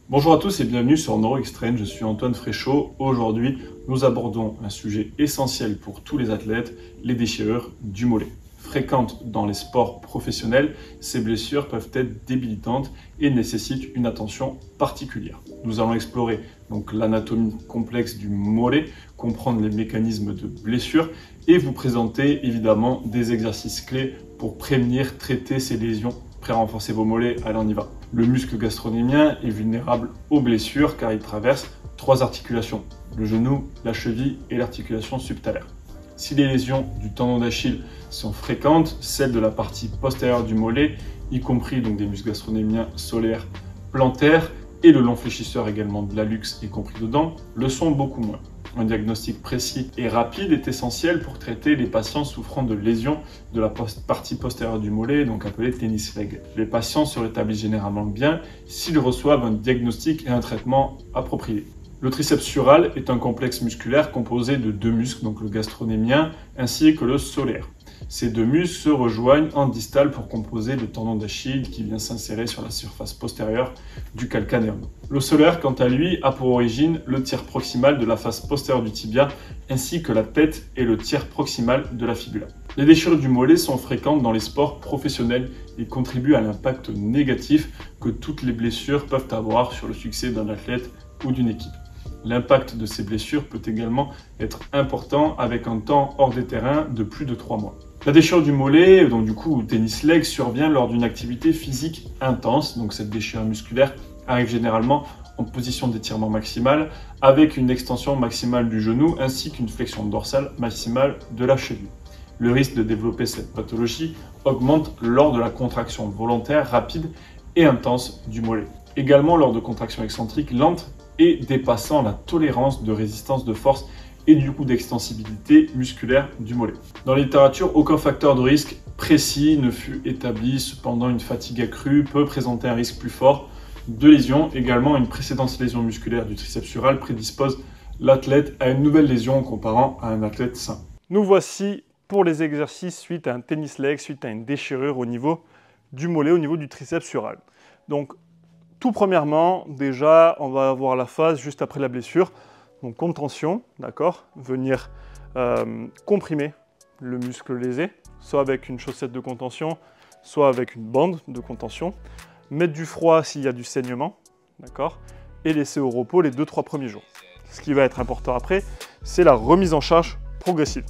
Bonjour à tous et bienvenue sur NeuroXtrain, je suis Antoine Fréchot. Aujourd'hui, nous abordons un sujet essentiel pour tous les athlètes, les déchirures du mollet. Fréquentes dans les sports professionnels, ces blessures peuvent être débilitantes et nécessitent une attention particulière. Nous allons explorer donc l'anatomie complexe du mollet, comprendre les mécanismes de blessure et vous présenter évidemment des exercices clés pour prévenir, traiter ces lésions. Prêt à renforcer vos mollets, allez on y va. Le muscle gastrocnémien est vulnérable aux blessures car il traverse trois articulations, le genou, la cheville et l'articulation subtalaire. Si les lésions du tendon d'Achille sont fréquentes, celles de la partie postérieure du mollet, y compris donc des muscles gastrocnémiens solaires, plantaires et le long fléchisseur également de l'hallux y compris dedans, le sont beaucoup moins. Un diagnostic précis et rapide est essentiel pour traiter les patients souffrant de lésions de la partie postérieure du mollet, donc appelée tennis leg. Les patients se rétablissent généralement bien s'ils reçoivent un diagnostic et un traitement approprié. Le triceps sural est un complexe musculaire composé de deux muscles, donc le gastrocnémien ainsi que le solaire. Ces deux muscles se rejoignent en distal pour composer le tendon d'Achille qui vient s'insérer sur la surface postérieure du calcanéum. Le solaire, quant à lui, a pour origine le tiers proximal de la face postérieure du tibia ainsi que la tête et le tiers proximal de la fibula. Les déchirures du mollet sont fréquentes dans les sports professionnels et contribuent à l'impact négatif que toutes les blessures peuvent avoir sur le succès d'un athlète ou d'une équipe. L'impact de ces blessures peut également être important avec un temps hors des terrains de plus de 3 mois. La déchirure du mollet, donc du coup tennis leg, survient lors d'une activité physique intense. Donc cette déchirure musculaire arrive généralement en position d'étirement maximal avec une extension maximale du genou ainsi qu'une flexion dorsale maximale de la cheville. Le risque de développer cette pathologie augmente lors de la contraction volontaire rapide et intense du mollet. Également lors de contractions excentriques lentes et dépassant la tolérance de résistance de force et du coup d'extensibilité musculaire du mollet. Dans la littérature, aucun facteur de risque précis ne fut établi, cependant une fatigue accrue peut présenter un risque plus fort de lésion. Également, une précédente lésion musculaire du triceps sural prédispose l'athlète à une nouvelle lésion en comparant à un athlète sain. Nous voici pour les exercices suite à un tennis leg, suite à une déchirure au niveau du mollet, au niveau du triceps sural. Donc, tout premièrement, déjà, on va avoir la phase juste après la blessure. Donc, contention, d'accord, venir comprimer le muscle lésé, soit avec une chaussette de contention, soit avec une bande de contention. Mettre du froid s'il y a du saignement, d'accord, et laisser au repos les 2-3 premiers jours. Ce qui va être important après, c'est la remise en charge progressive.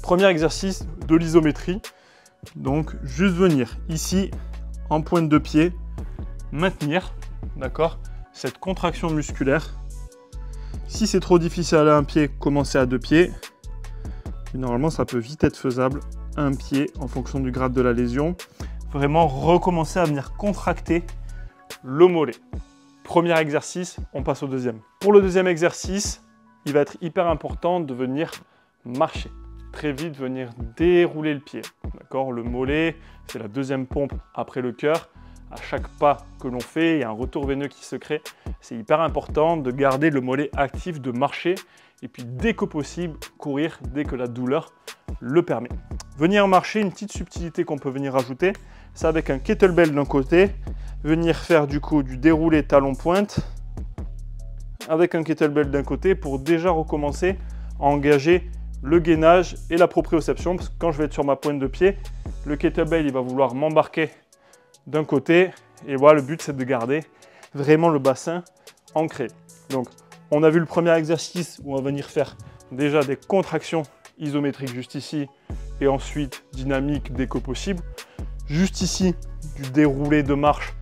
Premier exercice de l'isométrie. Donc, juste venir ici, en pointe de pied, maintenir, d'accord, cette contraction musculaire. Si c'est trop difficile à un pied, commencez à 2 pieds. Et normalement, ça peut vite être faisable. Un pied en fonction du grade de la lésion. Vraiment recommencer à venir contracter le mollet. Premier exercice, on passe au deuxième. Pour le deuxième exercice, il va être hyper important de venir marcher. Très vite, venir dérouler le pied. D'accord, le mollet, c'est la deuxième pompe après le cœur. À chaque pas que l'on fait, il y a un retour veineux qui se crée. C'est hyper important de garder le mollet actif, de marcher et puis dès que possible, courir dès que la douleur le permet. Venir marcher, une petite subtilité qu'on peut venir ajouter, c'est avec un kettlebell d'un côté, venir faire du coup du déroulé talon-pointe avec un kettlebell d'un côté pour déjà recommencer à engager le gainage et la proprioception parce que quand je vais être sur ma pointe de pied, le kettlebell il va vouloir m'embarquer d'un côté, et voilà, le but c'est de garder vraiment le bassin ancré. Donc, on a vu le premier exercice où on va venir faire déjà des contractions isométriques juste ici, et ensuite dynamique dès que possible. Juste ici, du déroulé de marche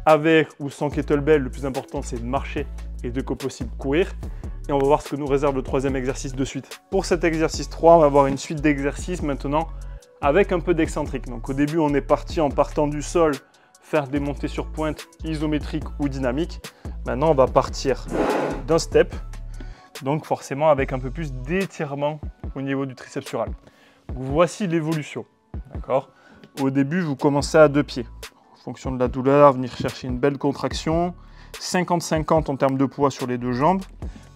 avec ou sans kettlebell, le plus important c'est de marcher et dès que possible courir. Et on va voir ce que nous réserve le troisième exercice de suite. Pour cet exercice 3, on va avoir une suite d'exercices maintenant avec un peu d'excentrique. Donc au début, on est parti en partant du sol, faire des montées sur pointe isométriques ou dynamiques. Maintenant, on va partir d'un step, donc forcément avec un peu plus d'étirement au niveau du triceps sural. Voici l'évolution, d'accord. Au début, vous commencez à 2 pieds. En fonction de la douleur, venir chercher une belle contraction. 50-50 en termes de poids sur les 2 jambes.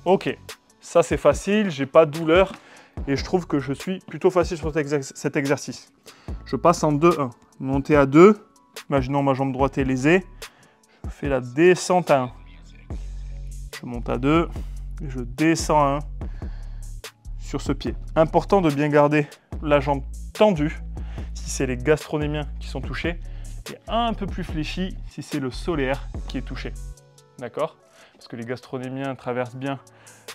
Ok, ça c'est facile, j'ai pas de douleur et je trouve que je suis plutôt facile sur cet exercice. Je passe en 2-1. Montée à 2, imaginons ma jambe droite est lésée. Je fais la descente à 1. Je monte à 2 et je descends à 1 sur ce pied. Important de bien garder la jambe tendue si c'est les gastronémiens qui sont touchés et un peu plus fléchi si c'est le solaire qui est touché. D'accord? Parce que les gastronémiens traversent bien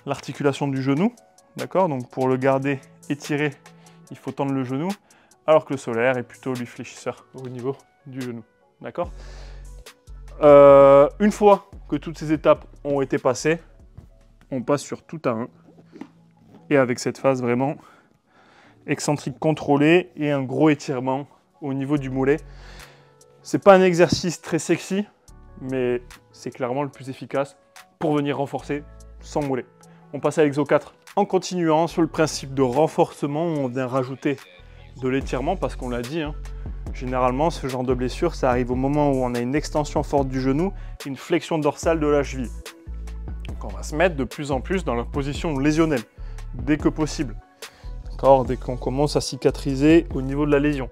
l'articulation du genou. D'accord? Donc pour le garder étiré, il faut tendre le genou, alors que le solaire est plutôt lui fléchisseur au niveau du genou. D'accord? Une fois que toutes ces étapes ont été passées, on passe sur tout à 1. Et avec cette phase vraiment excentrique contrôlée et un gros étirement au niveau du mollet. C'est pas un exercice très sexy, mais c'est clairement le plus efficace pour venir renforcer sans mollet. On passe à l'exo 4. En continuant sur le principe de renforcement, on vient rajouter de l'étirement parce qu'on l'a dit, hein, généralement ce genre de blessure, ça arrive au moment où on a une extension forte du genou et une flexion dorsale de la cheville. Donc on va se mettre de plus en plus dans la position lésionnelle, dès que possible. D'accord, dès qu'on commence à cicatriser au niveau de la lésion.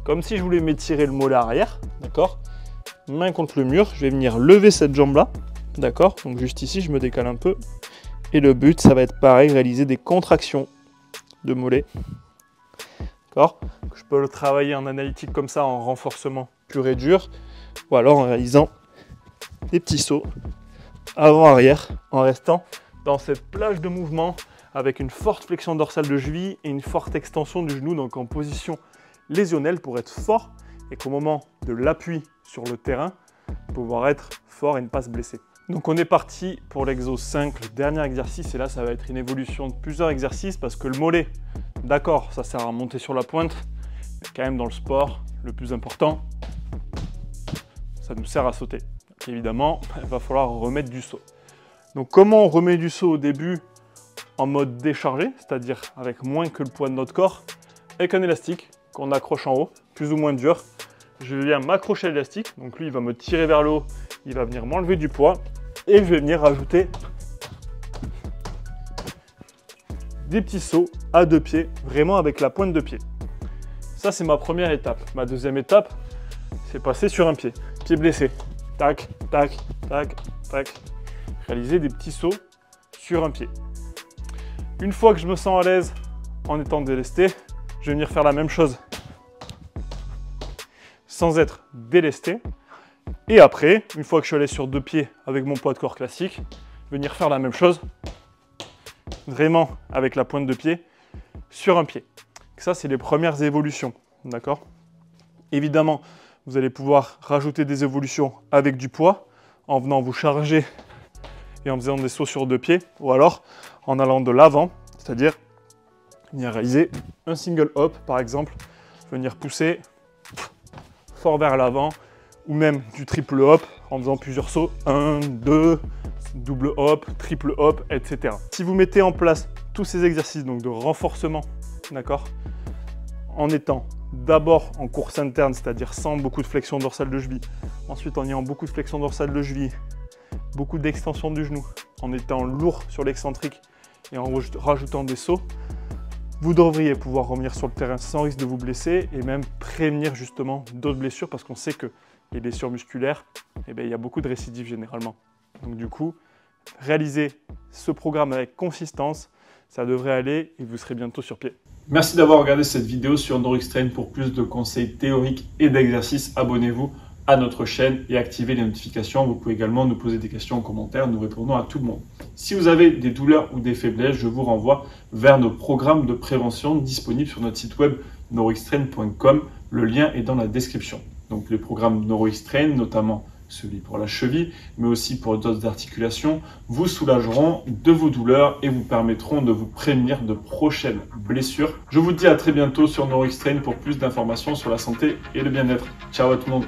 Comme si je voulais m'étirer le mollet arrière, d'accord. Main contre le mur, je vais venir lever cette jambe-là, d'accord. Donc juste ici, je me décale un peu. Et le but, ça va être pareil, réaliser des contractions de mollet. D'accord. Je peux le travailler en analytique comme ça, en renforcement pur et dur, ou alors en réalisant des petits sauts avant-arrière, en restant dans cette plage de mouvement avec une forte flexion dorsale de cheville et une forte extension du genou, donc en position lésionnelle pour être fort et qu'au moment de l'appui sur le terrain, pouvoir être fort et ne pas se blesser. Donc on est parti pour l'exo 5, le dernier exercice, et là ça va être une évolution de plusieurs exercices parce que le mollet, d'accord, ça sert à monter sur la pointe, mais quand même dans le sport, le plus important, ça nous sert à sauter. Donc évidemment, il va falloir remettre du saut. Donc comment on remet du saut au début en mode déchargé, c'est-à-dire avec moins que le poids de notre corps, avec un élastique qu'on accroche en haut, plus ou moins dur. Je viens m'accrocher à l'élastique, donc lui il va me tirer vers le haut, il va venir m'enlever du poids, et je vais venir rajouter des petits sauts à 2 pieds, vraiment avec la pointe de pied. Ça c'est ma première étape. Ma deuxième étape, c'est passer sur un pied, pied blessé. Tac, tac, tac, tac. Réaliser des petits sauts sur un pied. Une fois que je me sens à l'aise en étant délesté, je vais venir faire la même chose sans être délesté. Et après, une fois que je suis allé sur 2 pieds avec mon poids de corps classique, venir faire la même chose, vraiment avec la pointe de pied, sur un pied. Ça, c'est les premières évolutions, d'accord? Évidemment, vous allez pouvoir rajouter des évolutions avec du poids, en venant vous charger et en faisant des sauts sur 2 pieds, ou alors en allant de l'avant, c'est-à-dire venir réaliser un single hop, par exemple, venir pousser fort vers l'avant, ou même du triple hop en faisant plusieurs sauts, 1, 2, double hop, triple hop, etc. Si vous mettez en place tous ces exercices donc de renforcement, d'accord, en étant d'abord en course interne, c'est-à-dire sans beaucoup de flexion dorsale de cheville, ensuite en ayant beaucoup de flexion dorsale de cheville, beaucoup d'extension du genou, en étant lourd sur l'excentrique et en rajoutant des sauts, vous devriez pouvoir revenir sur le terrain sans risque de vous blesser et même prévenir justement d'autres blessures parce qu'on sait que les blessures musculaires, eh bien, il y a beaucoup de récidives généralement. Donc du coup, réalisez ce programme avec consistance, ça devrait aller et vous serez bientôt sur pied. Merci d'avoir regardé cette vidéo sur NourXtrain. Pour plus de conseils théoriques et d'exercices, abonnez-vous à notre chaîne et activez les notifications. Vous pouvez également nous poser des questions en commentaire, nous répondons à tout le monde. Si vous avez des douleurs ou des faiblesses, je vous renvoie vers nos programmes de prévention disponibles sur notre site web nourxtrain.com. Le lien est dans la description. Donc les programmes NourXtrain, notamment celui pour la cheville, mais aussi pour d'autres articulations, vous soulageront de vos douleurs et vous permettront de vous prévenir de prochaines blessures. Je vous dis à très bientôt sur NourXtrain pour plus d'informations sur la santé et le bien-être. Ciao à tout le monde.